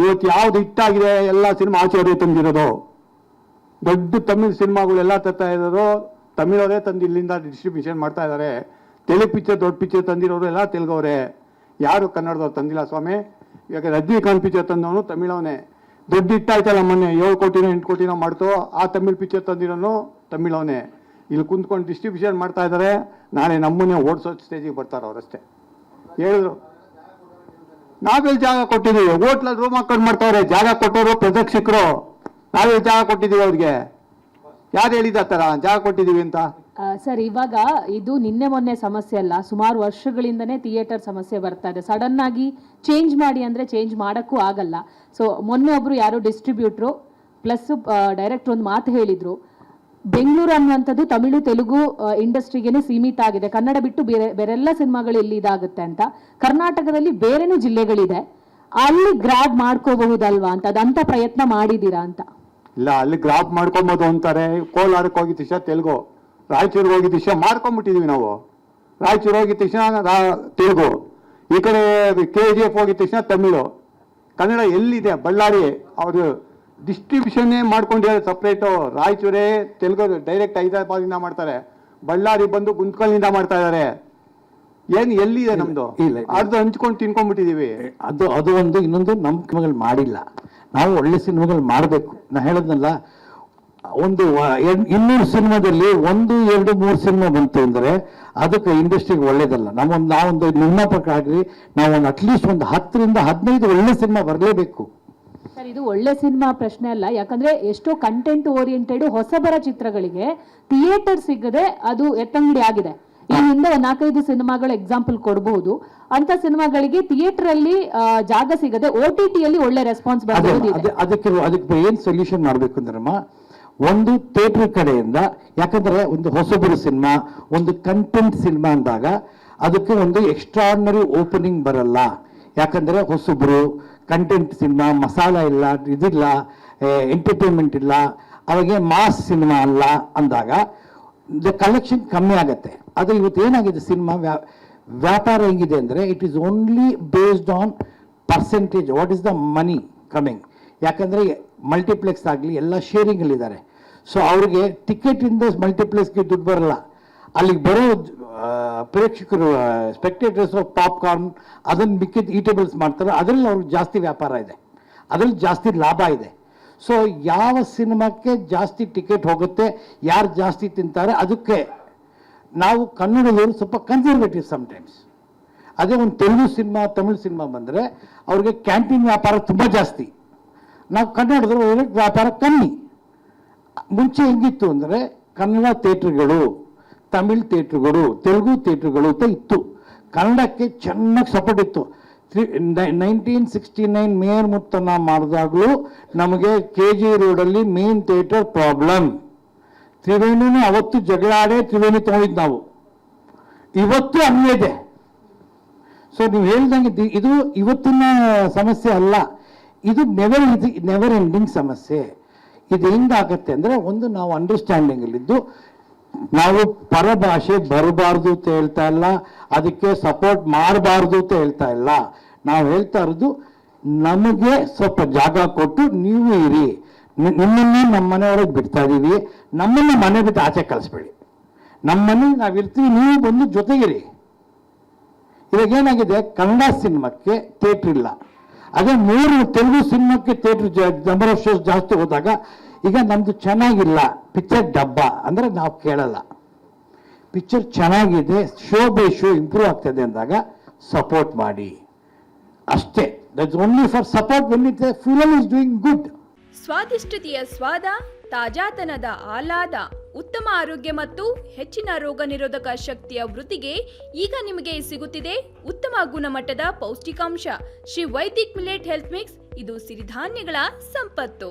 ಇವತ್ತು ಯಾವ್ದು ಹಿಟ್ಟಾಗಿದೆ ಎಲ್ಲ ಸಿನಿಮಾ ಆಚೆಯವರೇ ತಂದಿರೋದು. ದೊಡ್ಡ ತಮಿಳ್ ಸಿನಿಮಾಗಳೆಲ್ಲ ತರ್ತಾ ಇರೋರು ತಮಿಳವರೇ ತಂದು ಇಲ್ಲಿಂದ ಡಿಸ್ಟ್ರಿಬ್ಯೂಷನ್ ಮಾಡ್ತಾ ಇದ್ದಾರೆ. ತೆಲುಗು ಪಿಕ್ಚರ್ ದೊಡ್ಡ ಪಿಕ್ಚರ್ ತಂದಿರೋರು ಎಲ್ಲ ತೆಲುಗವರೇ, ಯಾರು ಕನ್ನಡದವ್ರು ತಂದಿಲ್ಲ ಸ್ವಾಮಿ. ಇವಾಗ ರಜನಿಕಾಂತ್ ಪಿಕ್ಚರ್ ತಂದವನು ತಮಿಳವನೇ. ದೊಡ್ಡ ಹಿಟ್ಟಾಯ್ತಲ್ಲ ಮೊನ್ನೆ 7 ಕೋಟಿನೋ 8 ಕೋಟಿನೋ ಮಾಡ್ತು, ಆ ತಮಿಳ್ ಪಿಕ್ಚರ್ ತಂದಿರೋನು ತಮಿಳವನೇ. ಇಲ್ಲಿ ಕುಂತ್ಕೊಂಡು ಡಿಸ್ಟ್ರಿಬ್ಯೂಷನ್ ಮಾಡ್ತಾ ಇದ್ದಾರೆ. ನಾಳೆ ನಮ್ಮನ್ನೇ ಓಡಿಸೋ ಸ್ಟೇಜಿಗೆ ಬರ್ತಾರೆ ಅವರಷ್ಟೇ. ಹೇಳಿದ್ರು ನಾವೆಲ್ಲಿ ಜಾಗ ಕೊಟ್ಟಿದ್ದೀವಿ, ಹೋಟ್ಲಲ್ಲಿ ರೂಮ್ ಹಾಕೊಂಡು ಮಾಡ್ತಾವ್ರೆ. ಜಾಗ ಕೊಟ್ಟವರು ಪ್ರದಕ್ಷಿಕರು, ನಾವೆಲ್ಲಿ ಜಾಗ ಕೊಟ್ಟಿದ್ದೀವಿ ಅವ್ರಿಗೆ? ಯಾರು ಹೇಳಿದ ಥರ ಜಾಗ ಕೊಟ್ಟಿದ್ದೀವಿ ಅಂತ? ಸರ್, ಇವಾಗ ಇದು ನಿನ್ನೆ ಮೊನ್ನೆ ಸಮಸ್ಯೆ ಅಲ್ಲ, ಸುಮಾರು ವರ್ಷಗಳಿಂದನೇ ಥಿಯೇಟರ್ ಸಮಸ್ಯೆ ಬರ್ತಾ ಇದೆ. ಸಡನ್ ಆಗಿ ಚೇಂಜ್ ಮಾಡಿ ಅಂದರೆ ಚೇಂಜ್ ಮಾಡೋಕ್ಕೂ ಆಗಲ್ಲ. ಸೊ ಮೊನ್ನೆ ಒಬ್ರು ಯಾರೋ ಡಿಸ್ಟ್ರಿಬ್ಯೂಟ್ರು ಪ್ಲಸ್ ಡೈರೆಕ್ಟರ್ ಒಂದು ಮಾತು ಹೇಳಿದ್ರು, ಬೆಂಗಳೂರು ಅನ್ನುವಂಥದ್ದು ತಮಿಳು ತೆಲುಗು ಇಂಡಸ್ಟ್ರಿಗೇನೆ ಸೀಮಿತ ಆಗಿದೆ, ಕನ್ನಡ ಬಿಟ್ಟು ಬೇರೆಲ್ಲ ಸಿನಿಮಾಗಳು ಇಲ್ಲಿ ಇದಾಗುತ್ತೆ ಅಂತ. ಕರ್ನಾಟಕದಲ್ಲಿ ಬೇರೆನೂ ಜಿಲ್ಲೆಗಳಿದೆ, ಅಲ್ಲಿ ಗ್ರಾಬ್ ಮಾಡ್ಕೋಬಹುದಲ್ವಾ ಅಂತ, ಅದಂತ ಪ್ರಯತ್ನ ಮಾಡಿದ್ದೀರಾ ಅಂತ? ಇಲ್ಲ, ಅಲ್ಲಿ ಗ್ರಾಬ್ ಮಾಡ್ಕೊಬೋದು ಅಂತಾರೆ. ಕೋಲಾರಕ್ಕೆ ಹೋಗಿದ ತಕ್ಷಣ ತೆಲುಗು, ರಾಯಚೂರಿಗೆ ಹೋಗಿದ ತಕ್ಷಣ ಮಾಡ್ಕೊಂಡ್ಬಿಟ್ಟಿದೀವಿ ನಾವು. ರಾಯಚೂರು ಹೋಗಿದ ತಕ್ಷಣ ತೆಲುಗು, ಈ ಕಡೆ KGF ಹೋಗಿದ ತಕ್ಷಣ ತಮಿಳು. ಕನ್ನಡ ಎಲ್ಲಿದೆ? ಬಳ್ಳಾರಿ ಅವರು ಡಿಸ್ಟ್ರಿಬ್ಯೂಷನ್ನೇ ಮಾಡ್ಕೊಂಡಿದ್ದಾರೆ ಸಪ್ರೇಟು. ರಾಯಚೂರೇ ತೆಲುಗು ಡೈರೆಕ್ಟ್ ಹೈದರಾಬಾದಿಂದ ಮಾಡ್ತಾರೆ, ಬಳ್ಳಾರಿ ಬಂದು ಗುಂತ್ಕಲ್ನಿಂದ ಮಾಡ್ತಾ ಇದ್ದಾರೆ. ಏನು ಎಲ್ಲಿದೆ ನಮ್ದು? ಅದು ಹಂಚ್ಕೊಂಡು ತಿನ್ಕೊಂಡ್ಬಿಟ್ಟಿದೀವಿ. ಅದು ಒಂದು. ಇನ್ನೊಂದು, ನಮ್ಮ ಸಿನಿಮಾಗಳು ಮಾಡಿಲ್ಲ, ನಾವು ಒಳ್ಳೆ ಸಿನಿಮಾಗಳು ಮಾಡಬೇಕು. ನಾ ಹೇಳೋದ್ನಲ್ಲ, ಒಂದು 200 ಸಿನಿಮಾದಲ್ಲಿ 1, 2, 3 ಸಿನಿಮಾ ಬಂತು ಅಂದರೆ ಅದಕ್ಕೆ ಇಂಡಸ್ಟ್ರಿಗೆ ಒಳ್ಳೇದಲ್ಲ. ನಾವೊಂದು ನಿರ್ಮಾಪಕರಾಗ್ರಿ, ನಾವೊಂದು ಅಟ್ಲೀಸ್ಟ್ ಒಂದು 10 ರಿಂದ 15 ಒಳ್ಳೆ ಸಿನಿಮಾ ಬರಲೇಬೇಕು. ಸರ್, ಇದು ಒಳ್ಳೆ ಸಿನಿಮಾ ಪ್ರಶ್ನೆ ಅಲ್ಲ, ಯಾಕಂದ್ರೆ ಎಷ್ಟೋ ಕಂಟೆಂಟ್ ಓರಿಯೆಂಟೆಡ್ ಹೊಸಬರ ಚಿತ್ರಗಳಿಗೆ ಥಿಯೇಟರ್ ಸಿಗದೆ ಅದು ಎತ್ತಂಗಡಿ ಆಗಿದೆ. ಈ ಹಿಂದೆ 4-5 ಸಿನಿಮಾಗಳ ಎಕ್ಸಾಂಪಲ್ ಕೊಡಬಹುದು. ಅಂತ ಸಿನಿಮಾಗಳಿಗೆ ಥಿಯೇಟರ್ ಅಲ್ಲಿ ಜಾಗ ಸಿಗದೆ OTT ಅಲ್ಲಿ ಒಳ್ಳೆ ರೆಸ್ಪಾನ್ಸ್ ಬರಬಹುದು. ಅದಕ್ಕೆ ಏನ್ ಸೊಲ್ಯೂಷನ್ ಮಾಡ್ಬೇಕು ಅಂದ್ರಮ್ಮ, ಒಂದು ಥಿಯೇಟರ್ ಕಡೆಯಿಂದ, ಯಾಕಂದ್ರೆ ಒಂದು ಹೊಸಬರು ಸಿನಿಮಾ, ಒಂದು ಕಂಟೆಂಟ್ ಸಿನಿಮಾ ಅಂದಾಗ ಅದಕ್ಕೆ ಒಂದು ಎಕ್ಸ್ಟ್ರಾರ್ಡಿನರಿ ಓಪನಿಂಗ್ ಬರಲ್ಲ. ಯಾಕಂದ್ರೆ ಹೊಸಬ್ರು ಕಂಟೆಂಟ್ ಸಿನಿಮಾ, ಮಸಾಲ ಇಲ್ಲ, ಇದಿಲ್ಲ, ಎಂಟರ್ಟೈನ್ಮೆಂಟ್ ಇಲ್ಲ, ಅವಾಗೆ ಮಾಸ್ ಸಿನಿಮಾ ಅಲ್ಲ ಅಂದಾಗ ಕಲೆಕ್ಷನ್ ಕಮ್ಮಿ ಆಗತ್ತೆ. ಅದು ಇವತ್ತು ಏನಾಗಿದೆ, ಸಿನಿಮಾ ವ್ಯಾಪಾರ ಹೆಂಗಿದೆ ಅಂದರೆ, it is only based on percentage, what is the money coming. ಯಾಕಂದರೆ ಮಲ್ಟಿಪ್ಲೆಕ್ಸ್ ಆಗಲಿ ಎಲ್ಲ ಶೇರಿಂಗಲ್ಲಿದ್ದಾರೆ. ಸೊ ಅವ್ರಿಗೆ ಟಿಕೆಟಿಂದ ಮಲ್ಟಿಪ್ಲೆಕ್ಸ್ಗೆ ದುಡ್ಡು ಬರಲ್ಲ. ಅಲ್ಲಿಗೆ ಬರೋ ಪ್ರೇಕ್ಷಕರು, ಸ್ಪೆಕ್ಟೇಟರ್ಸ್, ಪಾಪ್ಕಾರ್ನ್, ಅದನ್ನು ಮಿಕ್ಕಿದ ಈಟೇಬಲ್ಸ್ ಮಾಡ್ತಾರೆ. ಅದರಲ್ಲಿ ಅವ್ರಿಗೆ ಜಾಸ್ತಿ ವ್ಯಾಪಾರ ಇದೆ, ಅದರಲ್ಲಿ ಜಾಸ್ತಿ ಲಾಭ ಇದೆ. ಸೊ ಯಾವ ಸಿನಿಮಾಕ್ಕೆ ಜಾಸ್ತಿ ಟಿಕೆಟ್ ಹೋಗುತ್ತೆ, ಯಾರು ಜಾಸ್ತಿ ತಿಂತಾರೆ, ಅದಕ್ಕೆ ನಾವು ಕನ್ನಡದವರು ಸ್ವಲ್ಪ ಕನ್ಸರ್ವೇಟಿವ್ ಸಮ್ಟೈಮ್ಸ್. ಅದೇ ಒಂದು ತೆಲುಗು ಸಿನಿಮಾ, ತಮಿಳು ಸಿನಿಮಾ ಬಂದರೆ ಅವ್ರಿಗೆ ಕ್ಯಾಂಟೀನ್ ವ್ಯಾಪಾರ ತುಂಬ ಜಾಸ್ತಿ, ನಾವು ಕನ್ನಡದವರು ವ್ಯಾಪಾರ ಕಮ್ಮಿ. ಮುಂಚೆ ಹೆಂಗಿತ್ತು ಅಂದರೆ, ಕನ್ನಡ ಥಿಯೇಟ್ರ್ಗಳು, ತಮಿಳ್ ಥಿಯೇಟ್ರ್ಗಳು, ತೆಲುಗು ಥಿಯೇಟ್ರ್ಗಳು ಅಂತ ಇತ್ತು. ಕನ್ನಡಕ್ಕೆ ಚೆನ್ನಾಗಿ ಸಪೋರ್ಟ್ ಇತ್ತು. 1969 ಮೇಯರ್ ಮುತ್ತನ್ನ ಮಾಡಿದಾಗಲೂ ನಮಗೆ KG ರೋಡಲ್ಲಿ ಮೇನ್ ಥಿಯೇಟರ್ ಪ್ರಾಬ್ಲಮ್. ತ್ರಿವೇಣಿನೂ ಅವತ್ತು ಜಗಳಾಡೇ ತ್ರಿವೇಣಿ ತಗೊಂಡಿದ್ದು ನಾವು, ಇವತ್ತು ಹಂಗೆ ಇದೆ. ಸೊ ನೀವು ಹೇಳ್ದಂಗೆ ಇದು ಇವತ್ತಿನ ಸಮಸ್ಯೆ ಅಲ್ಲ, ಇದು ನೆವರ್ ಎಂಡಿಂಗ್ ಸಮಸ್ಯೆ. ಇದು ಹೆಂಗಾಗತ್ತೆ ಅಂದರೆ, ಒಂದು ನಾವು ಅಂಡರ್ಸ್ಟ್ಯಾಂಡಿಂಗಲ್ಲಿದ್ದು, ನಾವು ಪರಭಾಷೆ ಬರಬಾರ್ದು ಅಂತ ಹೇಳ್ತಾ ಇಲ್ಲ, ಅದಕ್ಕೆ ಸಪೋರ್ಟ್ ಮಾಡಬಾರ್ದು ಅಂತ ಹೇಳ್ತಾ ಇಲ್ಲ. ನಾವು ಹೇಳ್ತಾ ಇರೋದು, ನಮಗೆ ಸ್ವಲ್ಪ ಜಾಗ ಕೊಟ್ಟು ನೀವು ಇರಿ, ನಿಮ್ಮನ್ನೇ ನಮ್ಮ ಮನೆಯೊಳಗೆ ಬಿಡ್ತಾ ಇದ್ದೀವಿ, ನಮ್ಮನ್ನು ಮನೆ ಬಿಟ್ಟು ಆಚೆ ಕಳಿಸ್ಬೇಡಿ, ನಮ್ಮನೆ ನಾವಿರ್ತೀವಿ, ನೀವು ಬಂದು ಜೊತೆಗಿರಿ. ಇವಾಗ ಏನಾಗಿದೆ, ಕನ್ನಡ ಸಿನಿಮಾಕ್ಕೆ ಥಿಯೇಟ್ರ್ ಇಲ್ಲ, ಅದೇ 3 ತೆಲುಗು ಸಿನಿಮಾಕ್ಕೆ ಥಿಯೇಟರ್ ನಂಬರ್ ಆಫ್ ಶೋಸ್ ಜಾಸ್ತಿ ಹೋದಾಗ, ಈಗ ನಮ್ದು ಚೆನ್ನಾಗಿಲ್ಲ, ಪಿಕ್ಚರ್ ಡಬ್ಬ ಅಂದರೆ ನಾವು ಕೇಳಲ್ಲ. ಪಿಕ್ಚರ್ ಚೆನ್ನಾಗಿದೆ, ಶೋ ಬೈ ಶೋ ಇಂಪ್ರೂವ್ ಆಗ್ತದೆ ಅಂದಾಗ ಸಪೋರ್ಟ್ ಮಾಡಿ ಅಷ್ಟೇ. That's only for support when it film is doing good. ಸ್ವಾದಿಷ್ಟತೆಯ ಸ್ವಾದ, ತಾಜಾತನದ ಆಹ್ಲಾದ, ಉತ್ತಮ ಆರೋಗ್ಯ ಮತ್ತು ಹೆಚ್ಚಿನ ರೋಗ ನಿರೋಧಕ ಶಕ್ತಿಯ ವೃದ್ಧಿಗೆ ಈಗ ನಿಮಗೆ ಸಿಗುತ್ತಿದೆ ಉತ್ತಮ ಗುಣಮಟ್ಟದ ಪೌಷ್ಟಿಕಾಂಶ. Shri Vaidik millet health mix, ಇದು ಸಿರಿಧಾನ್ಯಗಳ ಸಂಪತ್ತು.